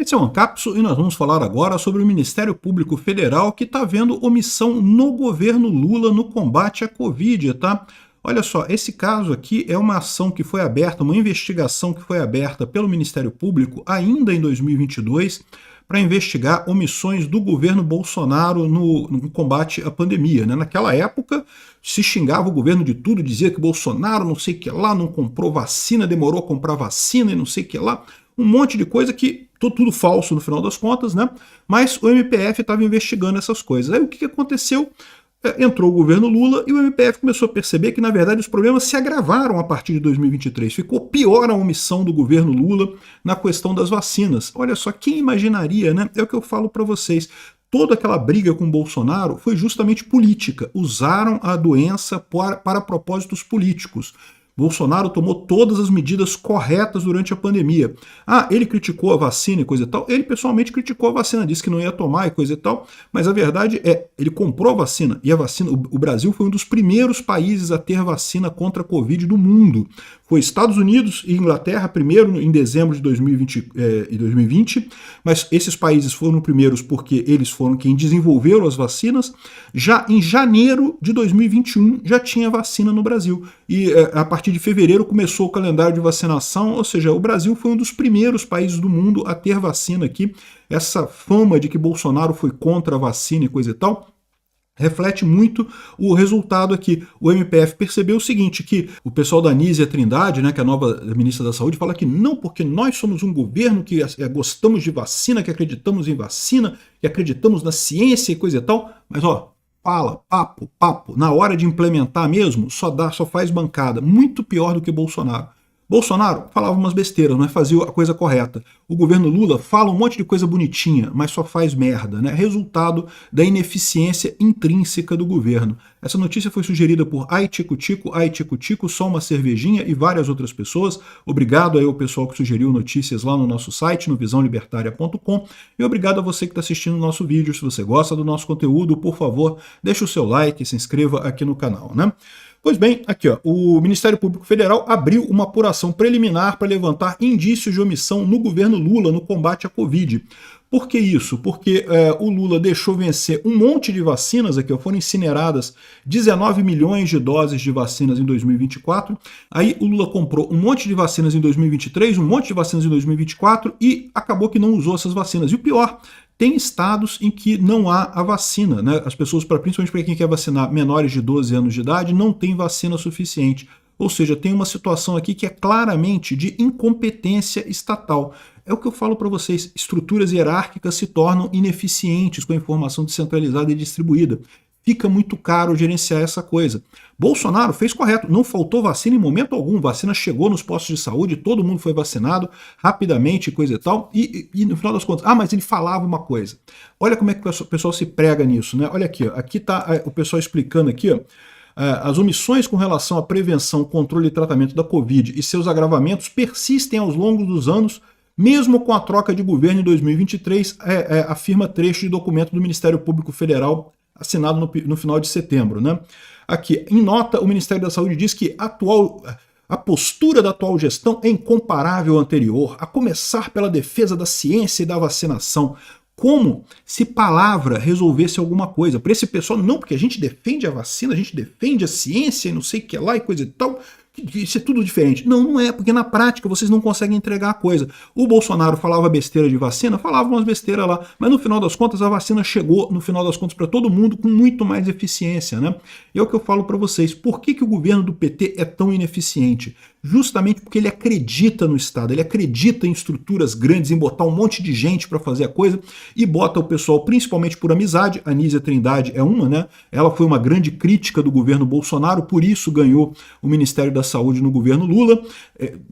Esse é o Ancapso e nós vamos falar agora sobre o Ministério Público Federal que está vendo omissão no governo Lula no combate à Covid, tá? Olha só, esse caso aqui é uma ação que foi aberta, uma investigação que foi aberta pelo Ministério Público ainda em 2022 para investigar omissões do governo Bolsonaro no combate à pandemia, né? Naquela época se xingava o governo de tudo, dizia que Bolsonaro não sei o que lá, não comprou vacina, demorou a comprar vacina e não sei o que lá, um monte de coisa que tudo falso no final das contas, né? Mas o MPF estava investigando essas coisas. Aí o que aconteceu? Entrou o governo Lula e o MPF começou a perceber que, na verdade, os problemas se agravaram a partir de 2023. Ficou pior a omissão do governo Lula na questão das vacinas. Olha só, quem imaginaria, né? É o que eu falo para vocês. Toda aquela briga com o Bolsonaro foi justamente política. Usaram a doença para propósitos políticos. Bolsonaro tomou todas as medidas corretas durante a pandemia. Ah, ele criticou a vacina e coisa e tal. Ele pessoalmente criticou a vacina, disse que não ia tomar e coisa e tal. Mas a verdade é, ele comprou a vacina. E a vacina, o Brasil foi um dos primeiros países a ter vacina contra a Covid do mundo. Foi Estados Unidos e Inglaterra primeiro em dezembro de 2020, mas esses países foram primeiros porque eles foram quem desenvolveram as vacinas. Já em janeiro de 2021 já tinha vacina no Brasil. E a partir de fevereiro começou o calendário de vacinação, ou seja, o Brasil foi um dos primeiros países do mundo a ter vacina aqui. Essa fama de que Bolsonaro foi contra a vacina e coisa e tal reflete muito o resultado aqui. O MPF percebeu o seguinte, que o pessoal da Anísia Trindade, né, que é a nova ministra da Saúde, fala que não, porque nós somos um governo que gostamos de vacina, que acreditamos em vacina, que acreditamos na ciência e coisa e tal, mas ó, fala, papo, na hora de implementar mesmo, só faz bancada, muito pior do que Bolsonaro. Bolsonaro falava umas besteiras, mas fazia a coisa correta. O governo Lula fala um monte de coisa bonitinha, mas só faz merda, né? Resultado da ineficiência intrínseca do governo. Essa notícia foi sugerida por Ai Tico Tico, Só Uma Cervejinha e várias outras pessoas. Obrigado aí ao pessoal que sugeriu notícias lá no nosso site, no visãolibertaria.com. E obrigado a você que está assistindo o nosso vídeo. Se você gosta do nosso conteúdo, por favor, deixe o seu like e se inscreva aqui no canal, né? Pois bem, aqui ó, o Ministério Público Federal abriu uma apuração preliminar para levantar indícios de omissão no governo Lula no combate à Covid. Por que isso? Porque o Lula deixou vencer um monte de vacinas, aqui ó, foram incineradas 19 milhões de doses de vacinas em 2024, aí o Lula comprou um monte de vacinas em 2023, um monte de vacinas em 2024 e acabou que não usou essas vacinas. E o pior, tem estados em que não há a vacina, né? As pessoas, principalmente para quem quer vacinar menores de 12 anos de idade, não tem vacina suficiente. Ou seja, tem uma situação aqui que é claramente de incompetência estatal. É o que eu falo para vocês, estruturas hierárquicas se tornam ineficientes com a informação descentralizada e distribuída. Fica muito caro gerenciar essa coisa. Bolsonaro fez correto, não faltou vacina em momento algum, vacina chegou nos postos de saúde, todo mundo foi vacinado rapidamente, coisa e tal, e no final das contas, mas ele falava uma coisa. Olha como é que o pessoal se prega nisso, né? Olha aqui, ó, aqui está o pessoal explicando aqui, ó, as omissões com relação à prevenção, controle e tratamento da Covid e seus agravamentos persistem ao longo dos anos, mesmo com a troca de governo em 2023, afirma trecho de documento do Ministério Público Federal assinado no final de setembro, né? Aqui, em nota, o Ministério da Saúde diz que a postura da atual gestão é incomparável à anterior, a começar pela defesa da ciência e da vacinação. Como se palavra resolvesse alguma coisa. Para esse pessoal, não, porque a gente defende a vacina, a gente defende a ciência e não sei o que lá e coisa e tal, isso é tudo diferente. Não, não é, porque na prática vocês não conseguem entregar a coisa. O Bolsonaro falava besteira de vacina, falava umas besteiras lá, mas no final das contas a vacina chegou, no final das contas, para todo mundo com muito mais eficiência, né? E é o que eu falo para vocês, por que o governo do PT é tão ineficiente? Justamente porque ele acredita no Estado, ele acredita em estruturas grandes, em botar um monte de gente para fazer a coisa e bota o pessoal, principalmente por amizade. A Anísia Trindade é uma, né? Ela foi uma grande crítica do governo Bolsonaro, por isso ganhou o Ministério da Saúde no governo Lula.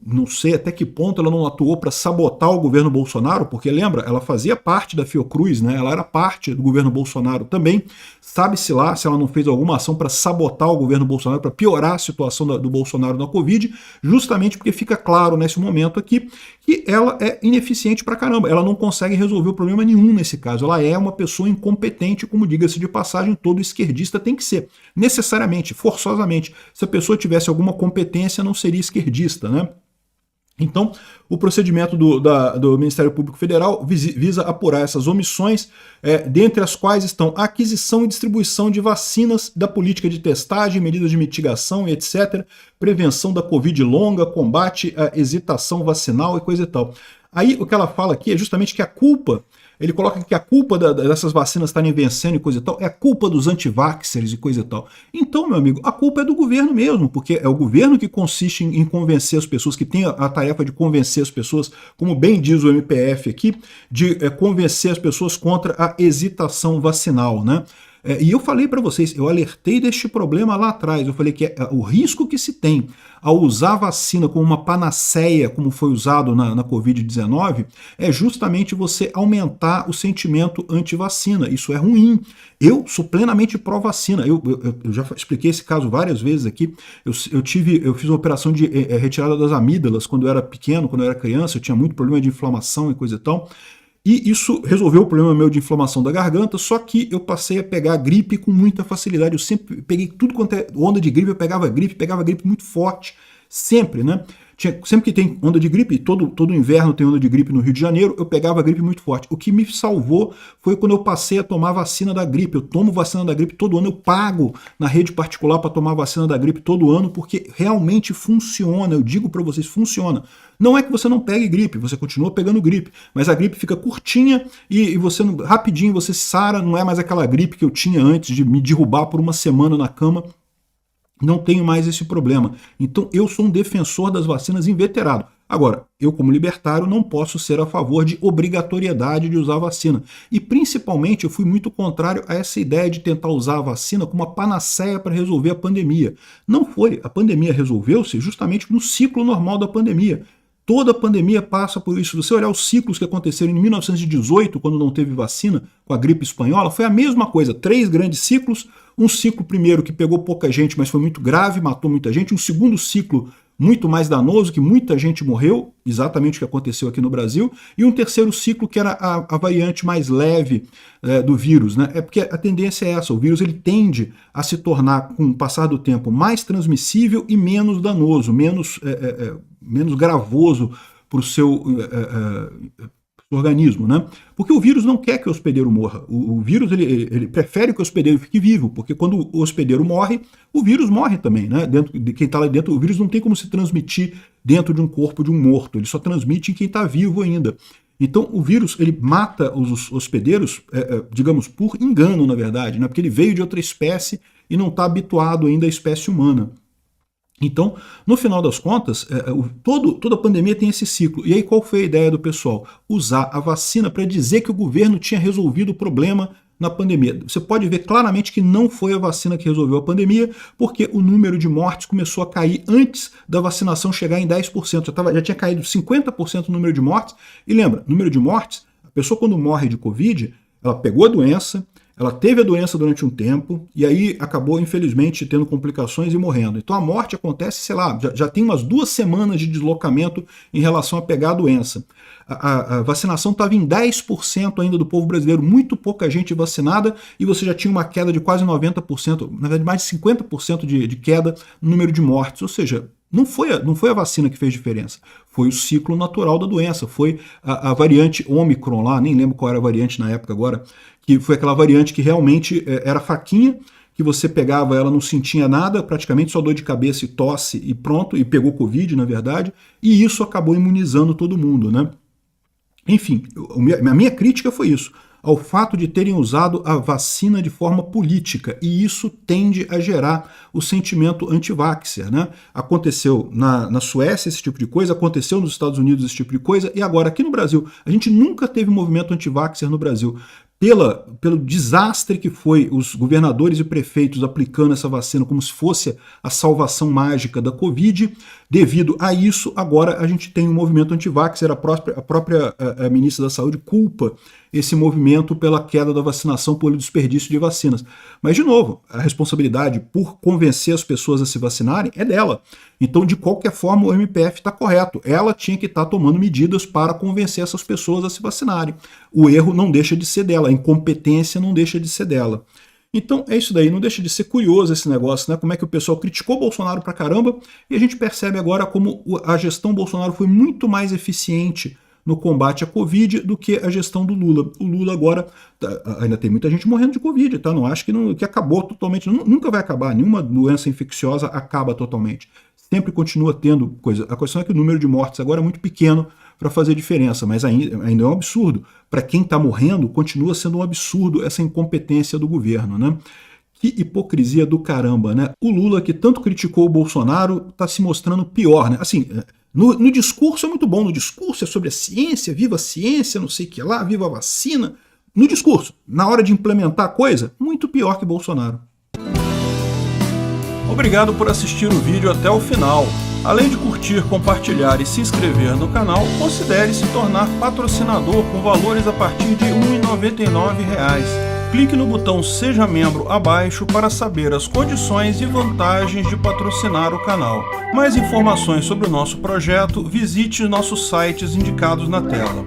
Não sei até que ponto ela não atuou para sabotar o governo Bolsonaro, porque lembra, ela fazia parte da Fiocruz, né? Ela era parte do governo Bolsonaro também. Sabe-se lá se ela não fez alguma ação para sabotar o governo Bolsonaro, para piorar a situação do Bolsonaro na Covid, justamente porque fica claro nesse momento aqui que ela é ineficiente pra caramba, ela não consegue resolver o problema nenhum nesse caso, ela é uma pessoa incompetente, como diga-se de passagem, todo esquerdista tem que ser, necessariamente, forçosamente. Se a pessoa tivesse alguma competência, não seria esquerdista, né? Então, o procedimento do Ministério Público Federal visa apurar essas omissões, dentre as quais estão a aquisição e distribuição de vacinas, da política de testagem, medidas de mitigação e etc., prevenção da Covid longa, combate à hesitação vacinal e coisa e tal. Aí o que ela fala aqui é justamente que a culpa, ele coloca que a culpa dessas vacinas estarem vencendo e coisa e tal, é a culpa dos antivaxxers e coisa e tal. Então, meu amigo, a culpa é do governo mesmo, porque é o governo que consiste em convencer as pessoas, que tem a tarefa de convencer as pessoas, como bem diz o MPF aqui, de convencer as pessoas contra a hesitação vacinal, né? E eu falei para vocês, eu alertei deste problema lá atrás, eu falei que o risco que se tem ao usar a vacina como uma panaceia, como foi usado na Covid-19, é justamente você aumentar o sentimento anti-vacina. Isso é ruim. Eu sou plenamente pró-vacina. Eu já expliquei esse caso várias vezes aqui. Eu fiz uma operação de retirada das amígdalas quando eu era pequeno, quando eu era criança, eu tinha muito problema de inflamação e coisa e tal. E isso resolveu o problema meu de inflamação da garganta, só que eu passei a pegar gripe com muita facilidade. Eu sempre peguei tudo quanto é onda de gripe, eu pegava gripe muito forte, sempre, né? Sempre que tem onda de gripe, todo inverno tem onda de gripe no Rio de Janeiro, eu pegava gripe muito forte. O que me salvou foi quando eu passei a tomar vacina da gripe. Eu tomo vacina da gripe todo ano, eu pago na rede particular para tomar vacina da gripe todo ano, porque realmente funciona, eu digo para vocês, funciona. Não é que você não pegue gripe, você continua pegando gripe, mas a gripe fica curtinha e você rapidinho você sara, não é mais aquela gripe que eu tinha antes de me derrubar por uma semana na cama. Não tenho mais esse problema. Então eu sou um defensor das vacinas inveterado. Agora, eu como libertário não posso ser a favor de obrigatoriedade de usar a vacina. E principalmente eu fui muito contrário a essa ideia de tentar usar a vacina como uma panaceia para resolver a pandemia. Não foi. A pandemia resolveu-se justamente no ciclo normal da pandemia. Toda pandemia passa por isso. Se você olhar os ciclos que aconteceram em 1918, quando não teve vacina, com a gripe espanhola, foi a mesma coisa. 3 grandes ciclos. Um ciclo primeiro que pegou pouca gente, mas foi muito grave, matou muita gente. Um segundo ciclo muito mais danoso, que muita gente morreu, exatamente o que aconteceu aqui no Brasil. E um terceiro ciclo que era a variante mais leve do vírus, né? É porque a tendência é essa, o vírus ele tende a se tornar, com o passar do tempo, mais transmissível e menos danoso, menos gravoso para o seu organismo, né? Porque o vírus não quer que o hospedeiro morra. O vírus ele prefere que o hospedeiro fique vivo, porque quando o hospedeiro morre, o vírus morre também, né? Dentro de quem está lá dentro, o vírus não tem como se transmitir dentro de um corpo de um morto, ele só transmite em quem está vivo ainda. Então o vírus ele mata os hospedeiros, digamos, por engano, na verdade, né? Porque ele veio de outra espécie e não está habituado ainda à espécie humana. Então, no final das contas, toda a pandemia tem esse ciclo. E aí qual foi a ideia do pessoal? Usar a vacina para dizer que o governo tinha resolvido o problema na pandemia. Você pode ver claramente que não foi a vacina que resolveu a pandemia, porque o número de mortes começou a cair antes da vacinação chegar em 10%. Já tinha caído 50% o número de mortes. E lembra, número de mortes, a pessoa quando morre de Covid, ela pegou a doença, ela teve a doença durante um tempo e aí acabou, infelizmente, tendo complicações e morrendo. Então a morte acontece, sei lá, já tem umas 2 semanas de deslocamento em relação a pegar a doença. A vacinação estava em 10% ainda do povo brasileiro, muito pouca gente vacinada, e você já tinha uma queda de quase 90%, na verdade mais de 50% de queda no número de mortes. Ou seja, não foi a vacina que fez diferença, foi o ciclo natural da doença, foi a variante Ômicron lá, nem lembro qual era a variante na época agora, que foi aquela variante que realmente era fraquinha, que você pegava ela não sentia nada, praticamente só dor de cabeça e tosse e pronto, e pegou Covid, na verdade, e isso acabou imunizando todo mundo, né? Enfim, a minha crítica foi isso, ao fato de terem usado a vacina de forma política, e isso tende a gerar o sentimento anti-vaxxer, né? Aconteceu na Suécia esse tipo de coisa, aconteceu nos Estados Unidos esse tipo de coisa, e agora aqui no Brasil, a gente nunca teve movimento anti-vaxxer no Brasil. Pelo desastre que foi os governadores e prefeitos aplicando essa vacina como se fosse a salvação mágica da Covid, devido a isso, agora a gente tem um movimento anti-vaxxer, a própria ministra da Saúde culpa esse movimento pela queda da vacinação, pelo desperdício de vacinas. Mas, de novo, a responsabilidade por convencer as pessoas a se vacinarem é dela. Então, de qualquer forma, o MPF está correto. Ela tinha que estar tomando medidas para convencer essas pessoas a se vacinarem. O erro não deixa de ser dela, a incompetência não deixa de ser dela. Então é isso daí, não deixa de ser curioso esse negócio, né? Como é que o pessoal criticou Bolsonaro pra caramba e a gente percebe agora como a gestão Bolsonaro foi muito mais eficiente no combate à Covid do que a gestão do Lula. O Lula agora, ainda tem muita gente morrendo de Covid, tá? Não acho que acabou totalmente, nunca vai acabar, nenhuma doença infecciosa acaba totalmente. Sempre continua tendo coisa. A questão é que o número de mortes agora é muito pequeno para fazer diferença, mas ainda é um absurdo. Para quem está morrendo, continua sendo um absurdo essa incompetência do governo, né? Que hipocrisia do caramba, né? O Lula, que tanto criticou o Bolsonaro, está se mostrando pior, né? Assim, no discurso é muito bom, no discurso é sobre a ciência, viva a ciência, não sei o que lá, viva a vacina. No discurso, na hora de implementar a coisa, muito pior que Bolsonaro. Obrigado por assistir o vídeo até o final. Além de curtir, compartilhar e se inscrever no canal, considere se tornar patrocinador com valores a partir de R$ 1,99. Clique no botão Seja Membro abaixo para saber as condições e vantagens de patrocinar o canal. Mais informações sobre o nosso projeto, visite nossos sites indicados na tela.